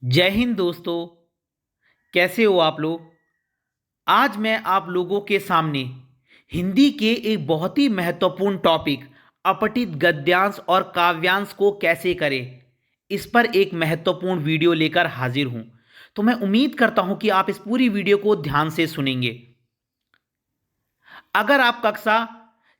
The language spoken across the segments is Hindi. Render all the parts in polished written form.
जय हिंद दोस्तों। कैसे हो आप लोग। आज मैं आप लोगों के सामने हिंदी के एक बहुत ही महत्वपूर्ण टॉपिक अपठित गद्यांश और काव्यांश को कैसे करें इस पर एक महत्वपूर्ण वीडियो लेकर हाजिर हूं। तो मैं उम्मीद करता हूं कि आप इस पूरी वीडियो को ध्यान से सुनेंगे। अगर आप कक्षा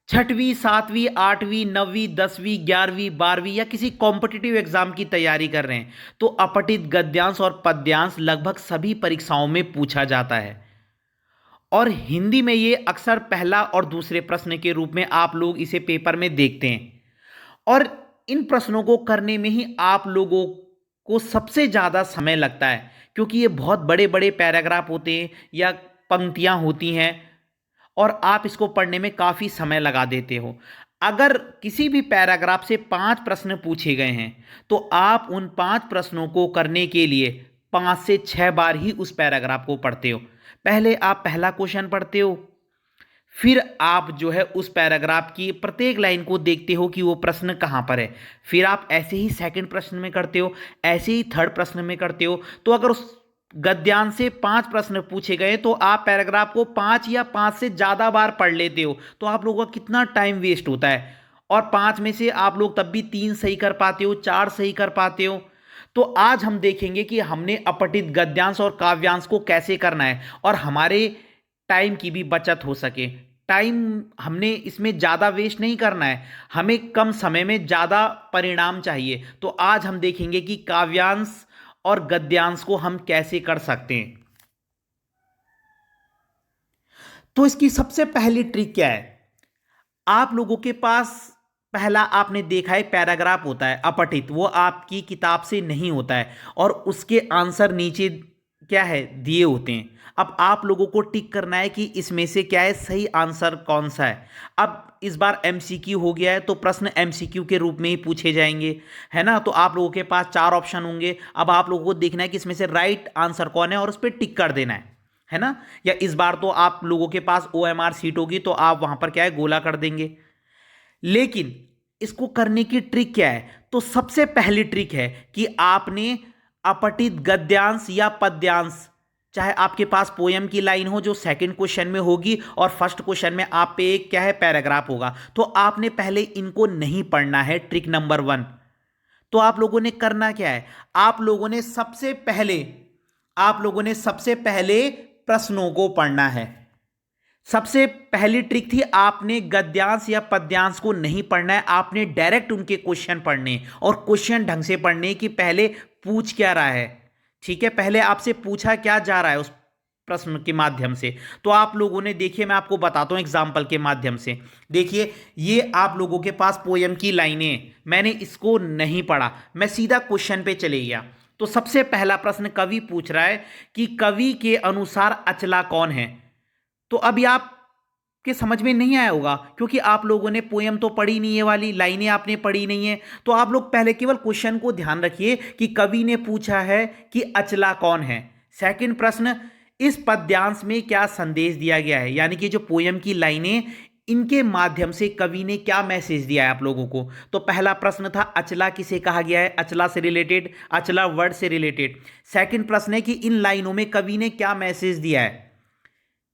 छठवीं, सातवीं, आठवीं, नवीं, 10वीं, 11वीं, 12वीं या किसी कॉम्पिटिटिव एग्जाम की तैयारी कर रहे हैं तो अपठित गद्यांश और पद्यांश लगभग सभी परीक्षाओं में पूछा जाता है और हिंदी में ये अक्सर पहला और दूसरे प्रश्न के रूप में आप लोग इसे पेपर में देखते हैं। और इन प्रश्नों को करने में ही आप लोगों को सबसे ज़्यादा समय लगता है, क्योंकि ये बहुत बड़े बड़े पैराग्राफ होते हैं या पंक्तियां होती हैं और आप इसको पढ़ने में काफ़ी समय लगा देते हो। अगर किसी भी पैराग्राफ से 5 प्रश्न पूछे गए हैं तो आप उन 5 प्रश्नों को करने के लिए 5 से 6 बार ही उस पैराग्राफ को पढ़ते हो। पहले आप पहला क्वेश्चन पढ़ते हो, फिर आप जो है उस पैराग्राफ की प्रत्येक लाइन को देखते हो कि वो प्रश्न कहाँ पर है, फिर आप ऐसे ही सेकंड प्रश्न में करते हो, ऐसे ही थर्ड प्रश्न में करते हो। तो अगर उस गद्यांश से 5 प्रश्न पूछे गए तो आप पैराग्राफ को 5 या 5 से ज़्यादा बार पढ़ लेते हो, तो आप लोगों का कितना टाइम वेस्ट होता है। और 5 में से आप लोग तब भी 3 सही कर पाते हो, 4 सही कर पाते हो। तो आज हम देखेंगे कि हमने अपठित गद्यांश और काव्यांश को कैसे करना है और हमारे टाइम की भी बचत हो सके। टाइम हमने इसमें ज़्यादा वेस्ट नहीं करना है, हमें कम समय में ज़्यादा परिणाम चाहिए। तो आज हम देखेंगे कि काव्यांश और गद्यांश को हम कैसे कर सकते हैं। तो इसकी सबसे पहली ट्रिक क्या है। आप लोगों के पास पहला आपने देखा है पैराग्राफ होता है अपठित, वो आपकी किताब से नहीं होता है और उसके आंसर नीचे क्या है दिए होते हैं। अब आप लोगों को टिक करना है कि इसमें से क्या है सही आंसर कौन सा है। अब इस बार एमसीक्यू हो गया है तो प्रश्न एमसीक्यू के रूप में ही पूछे जाएंगे, है ना। तो आप लोगों के पास 4 ऑप्शन होंगे। अब आप लोगों को देखना है कि इसमें से राइट आंसर कौन है और उस पर टिक कर देना है ना। या इस बार तो आप लोगों के पास ओएमआर सीट होगी तो आप वहां पर क्या है गोला कर देंगे। लेकिन इसको करने की ट्रिक क्या है, तो सबसे पहली ट्रिक है कि आपने अपठित गद्यांश या पद्यांश, चाहे आपके पास पोयम की लाइन हो जो सेकंड क्वेश्चन में होगी और फर्स्ट क्वेश्चन में आप पे एक क्या है पैराग्राफ होगा, तो आपने पहले इनको नहीं पढ़ना है। ट्रिक नंबर 1, तो आप लोगों ने करना क्या है, आप लोगों ने सबसे पहले प्रश्नों को पढ़ना है। सबसे पहली ट्रिक थी आपने गद्यांश या पद्यांश को नहीं पढ़ना है, आपने डायरेक्ट उनके क्वेश्चन पढ़ने और क्वेश्चन ढंग से पढ़ने कि पहले पूछ क्या रहा है। ठीक है, पहले आपसे पूछा क्या जा रहा है उस प्रश्न के माध्यम से। तो आप लोगों ने देखिए, मैं आपको बताता हूं एग्जाम्पल के माध्यम से। देखिए ये आप लोगों के पास पोयम की लाइनें, मैंने इसको नहीं पढ़ा, मैं सीधा क्वेश्चन पे चले गया। तो सबसे पहला प्रश्न कवि पूछ रहा है कि कवि के अनुसार अचला कौन है। तो अभी आप के समझ में नहीं आया होगा क्योंकि आप लोगों ने पोयम तो पढ़ी नहीं है, वाली लाइनें आपने पढ़ी नहीं है। तो आप लोग पहले केवल क्वेश्चन को ध्यान रखिए कि कवि ने पूछा है कि अचला कौन है। सेकंड प्रश्न, इस पद्यांश में क्या संदेश दिया गया है, यानी कि जो पोयम की लाइनें इनके माध्यम से कवि ने क्या मैसेज दिया है आप लोगों को। तो पहला प्रश्न था अचला किसे कहा गया है, अचला से रिलेटेड, अचला वर्ड से रिलेटेड। सेकंड प्रश्न है कि इन लाइनों में कवि ने क्या मैसेज दिया है।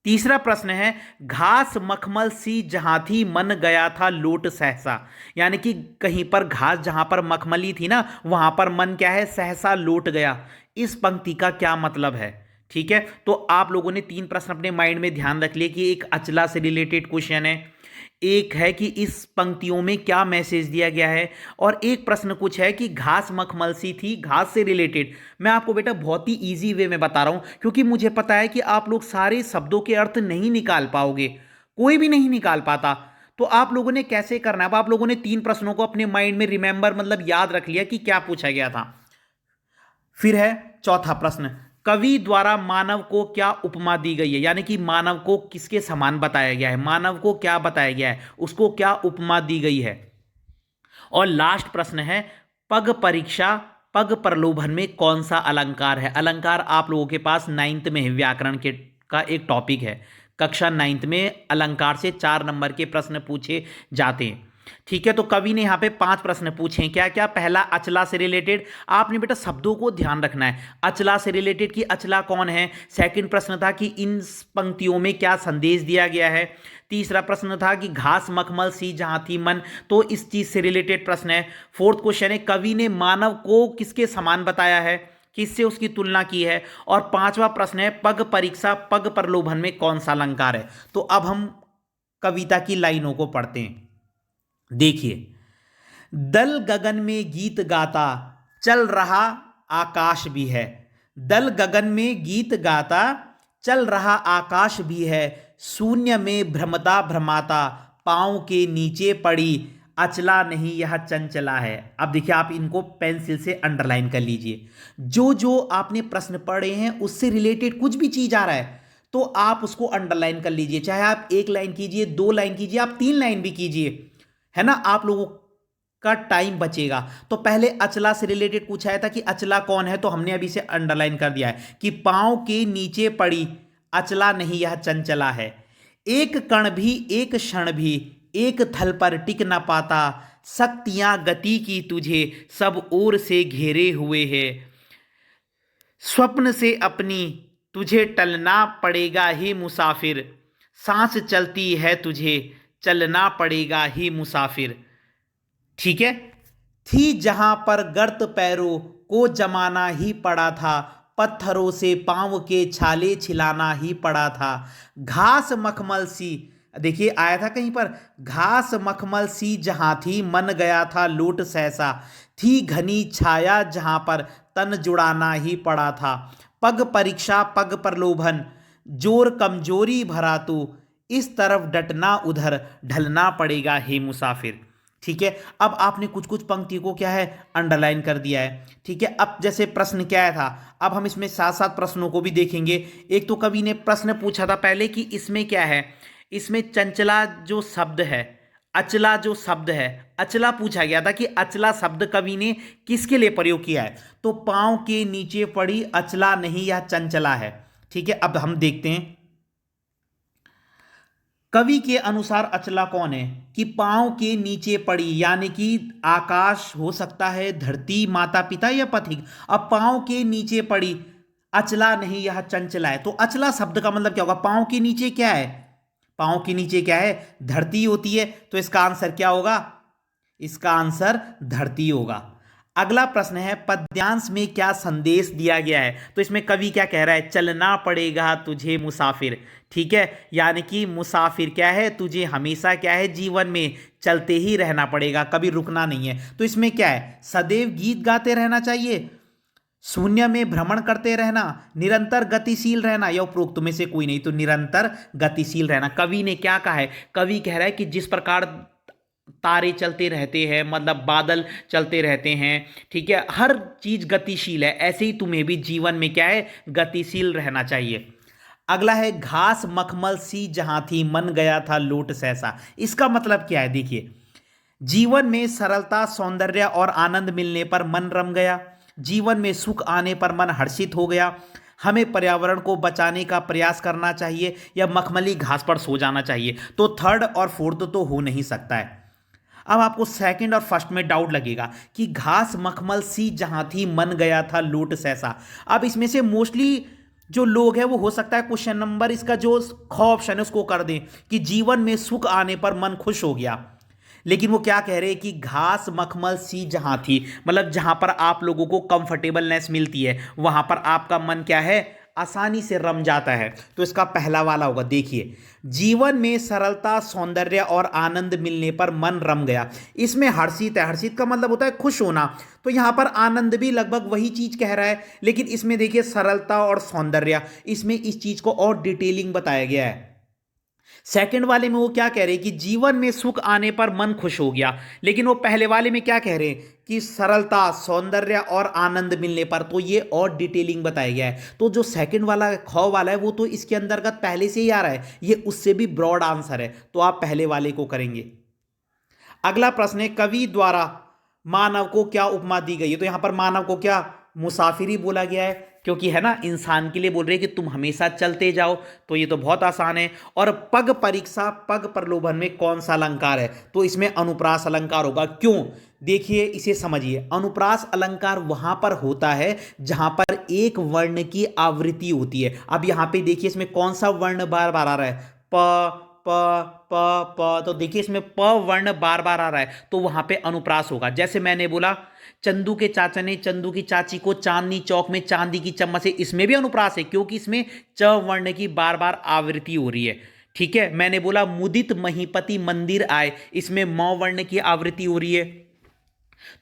तीसरा प्रश्न है घास मखमल सी जहां थी मन गया था लोट सहसा, यानी कि कहीं पर घास जहां पर मखमली थी ना वहां पर मन क्या है सहसा लोट गया। इस पंक्ति का क्या मतलब है। ठीक है, तो आप लोगों ने 3 प्रश्न अपने माइंड में ध्यान रख लिए कि एक अचला से रिलेटेड क्वेश्चन है, एक है कि इस पंक्तियों में क्या मैसेज दिया गया है, और एक प्रश्न कुछ है कि घास मखमल सी थी, घास से रिलेटेड। मैं आपको बेटा बहुत ही इजी वे में बता रहा हूं क्योंकि मुझे पता है कि आप लोग सारे शब्दों के अर्थ नहीं निकाल पाओगे, कोई भी नहीं निकाल पाता। तो आप लोगों ने कैसे करना है, अब आप लोगों ने 3 प्रश्नों को अपने माइंड में रिमेंबर मतलब याद रख लिया कि क्या पूछा गया था। फिर है चौथा प्रश्न, कवि द्वारा मानव को क्या उपमा दी गई है, यानी कि मानव को किसके समान बताया गया है, मानव को क्या बताया गया है, उसको क्या उपमा दी गई है। और लास्ट प्रश्न है पग परीक्षा, पग प्रलोभन में कौन सा अलंकार है। अलंकार आप लोगों के पास 9th में है, व्याकरण के का एक टॉपिक है। कक्षा 9th में अलंकार से 4 नंबर के प्रश्न पूछे जाते हैं। ठीक है, तो कवि ने यहाँ पे 5 प्रश्न पूछे हैं। क्या क्या? पहला, अचला से रिलेटेड। आपने बेटा शब्दों को ध्यान रखना है, अचला से रिलेटेड कि अचला कौन है। सेकंड प्रश्न था कि इन पंक्तियों में क्या संदेश दिया गया है। तीसरा प्रश्न था कि घास मखमल सी जहां थी मन, तो इस चीज से रिलेटेड प्रश्न है। फोर्थ क्वेश्चन है, कवि ने मानव को किसके समान बताया है, किससे उसकी तुलना की है। और पांचवा प्रश्न है, पग परीक्षा पग प्रलोभन में कौन सा अलंकार है। तो अब हम कविता की लाइनों को पढ़ते हैं। देखिए, दल गगन में गीत गाता चल रहा आकाश भी है। दल गगन में गीत गाता चल रहा आकाश भी है, शून्य में भ्रमता भ्रमाता पांव के नीचे पड़ी अचला नहीं यह चंचला है। अब देखिए, आप इनको पेंसिल से अंडरलाइन कर लीजिए। जो जो आपने प्रश्न पढ़े हैं उससे रिलेटेड कुछ भी चीज आ रहा है तो आप उसको अंडरलाइन कर लीजिए, चाहे आप 1 लाइन कीजिए, 2 लाइन कीजिए, आप 3 लाइन भी कीजिए, है ना, आप लोगों का टाइम बचेगा। तो पहले अचला से रिलेटेड पूछा था कि अचला कौन है, तो हमने अभी से अंडरलाइन कर दिया है कि पांव के नीचे पड़ी अचला नहीं यह चंचला है। एक कण भी एक क्षण भी एक थल पर टिक न पाता, शक्तियां गति की तुझे सब ओर से घेरे हुए है, स्वप्न से अपनी तुझे टलना पड़ेगा ही मुसाफिर, सांस चलती है तुझे चलना पड़ेगा ही मुसाफिर। ठीक है, थी जहां पर गर्त पैरों को जमाना ही पड़ा था, पत्थरों से पांव के छाले छिलाना ही पड़ा था, घास मखमल सी, देखिए आया था कहीं पर, घास मखमल सी जहां थी मन गया था लूट सहसा, थी घनी छाया जहां पर तन जुड़ाना ही पड़ा था, पग परीक्षा पग प्रलोभन जोर कमजोरी भरा तू, इस तरफ डटना उधर ढलना पड़ेगा हे मुसाफिर। ठीक है, अब आपने कुछ कुछ पंक्ति को क्या है अंडरलाइन कर दिया है। ठीक है, अब जैसे प्रश्न क्या है था, अब हम इसमें साथ साथ प्रश्नों को भी देखेंगे। एक तो कवि ने प्रश्न पूछा था पहले कि इसमें क्या है, इसमें चंचला जो शब्द है, अचला जो शब्द है, अचला पूछा गया था कि अचला शब्द कवि ने किसके लिए प्रयोग किया है, तो पांव के नीचे पड़ी अचला नहीं यह चंचला है। ठीक है, अब हम देखते हैं कवि के अनुसार अचला कौन है, कि पांव के नीचे पड़ी, यानी कि आकाश हो सकता है, धरती, माता पिता या पथिक। अब पांव के नीचे पड़ी अचला नहीं यह चंचला है, तो अचला शब्द का मतलब क्या होगा, पांव के नीचे क्या है, पांव के नीचे क्या है, धरती होती है, तो इसका आंसर क्या होगा, इसका आंसर धरती होगा। अगला प्रश्न है, पद्यांश में क्या संदेश दिया गया है, तो इसमें कवि क्या कह रहा है, चलना पड़ेगा तुझे मुसाफिर। ठीक है, यानी कि मुसाफिर क्या है, तुझे हमेशा क्या है जीवन में चलते ही रहना पड़ेगा, कभी रुकना नहीं है। तो इसमें क्या है, सदैव गीत गाते रहना चाहिए, शून्य में भ्रमण करते रहना, निरंतर गतिशील रहना, या उपरोक्त में से कोई नहीं, तो निरंतर गतिशील रहना। कवि ने क्या कहा है, कवि कह रहा है कि जिस प्रकार तारे चलते रहते हैं, मतलब बादल चलते रहते हैं, ठीक है, हर चीज गतिशील है, ऐसे ही तुम्हें भी जीवन में क्या है गतिशील रहना चाहिए। अगला है, घास मखमल सी जहां थी मन गया था लोट सहसा। इसका मतलब क्या है, देखिए, जीवन में सरलता सौंदर्य और आनंद मिलने पर मन रम गया, जीवन में सुख आने पर मन हर्षित हो गया, हमें पर्यावरण को बचाने का प्रयास करना चाहिए या मखमली घास पर सो जाना चाहिए। तो थर्ड और फोर्थ तो हो नहीं सकता है। अब आपको सेकंड और फर्स्ट में डाउट लगेगा कि घास मखमल सी जहां थी मन गया था लूट सहसा। अब इसमें से मोस्टली जो लोग हैं वो हो सकता है क्वेश्चन नंबर इसका जो ख ऑप्शन है उसको कर दें कि जीवन में सुख आने पर मन खुश हो गया, लेकिन वो क्या कह रहे हैं कि घास मखमल सी जहां थी, मतलब जहां पर आप लोगों को कंफर्टेबलनेस मिलती है वहां पर आपका मन क्या है आसानी से रम जाता है। तो इसका पहला वाला होगा। देखिए, जीवन में सरलता सौंदर्य और आनंद मिलने पर मन रम गया, इसमें हर्षित है, हर्षित का मतलब होता है खुश होना, तो यहां पर आनंद भी लगभग वही चीज कह रहा है, लेकिन इसमें देखिए सरलता और सौंदर्य, इसमें इस चीज को और डिटेलिंग बताया गया है। सेकंड वाले में वो क्या कह रहे हैं कि जीवन में सुख आने पर मन खुश हो गया, लेकिन वो पहले वाले में क्या कह रहे हैं कि सरलता सौंदर्य और आनंद मिलने पर, तो ये और डिटेलिंग बताया गया है। तो जो सेकंड वाला ख वाला है वो तो इसके अंतर्गत पहले से ही आ रहा है, ये उससे भी ब्रॉड आंसर है, तो आप पहले वाले को करेंगे। अगला प्रश्न है, कवि द्वारा मानव को क्या उपमा दी गई है, तो यहां पर मानव को क्या मुसाफिरी बोला गया है, क्योंकि है ना, इंसान के लिए बोल रहे हैं कि तुम हमेशा चलते जाओ, तो ये तो बहुत आसान है। और पग परीक्षा पग प्रलोभन में कौन सा अलंकार है, तो इसमें अनुप्रास अलंकार होगा। क्यों, देखिए इसे समझिए। अनुप्रास अलंकार वहां पर होता है जहां पर एक वर्ण की आवृत्ति होती है। अब यहां पे देखिए इसमें कौन सा वर्ण बार बार आ रहा है, प प प प, तो देखिए इसमें प वर्ण बार बार आ रहा है, तो वहां पे अनुप्रास होगा। जैसे मैंने बोला, चंदू के चाचा ने चंदू की चाची को चांदनी चौक में चांदी की चम्मच से, इसमें भी अनुप्रास है क्योंकि इसमें च वर्ण की बार बार आवृत्ति हो रही है। ठीक है, मैंने बोला मुदित महीपति मंदिर आए, इसमें म वर्ण की आवृत्ति हो रही है।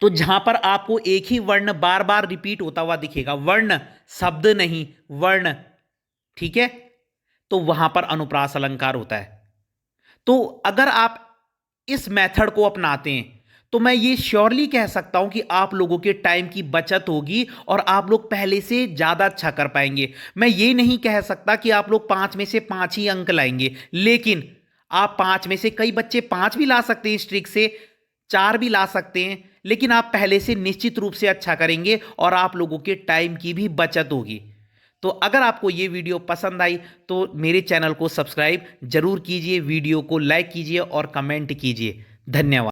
तो जहां पर आपको एक ही वर्ण बार बार रिपीट होता हुआ दिखेगा, वर्ण शब्द नहीं, वर्ण, ठीक है, तो वहां पर अनुप्रास अलंकार होता है। तो अगर आप इस मेथड को अपनाते हैं तो मैं ये श्योरली कह सकता हूं कि आप लोगों के टाइम की बचत होगी और आप लोग पहले से ज्यादा अच्छा कर पाएंगे। मैं ये नहीं कह सकता कि आप लोग 5 में से 5 ही अंक लाएंगे, लेकिन आप 5 में से, कई बच्चे 5 भी ला सकते हैं इस ट्रिक से, 4 भी ला सकते हैं, लेकिन आप पहले से निश्चित रूप से अच्छा करेंगे और आप लोगों के टाइम की भी बचत होगी। तो अगर आपको ये वीडियो पसंद आई तो मेरे चैनल को सब्सक्राइब जरूर कीजिए, वीडियो को लाइक कीजिए और कमेंट कीजिए। धन्यवाद।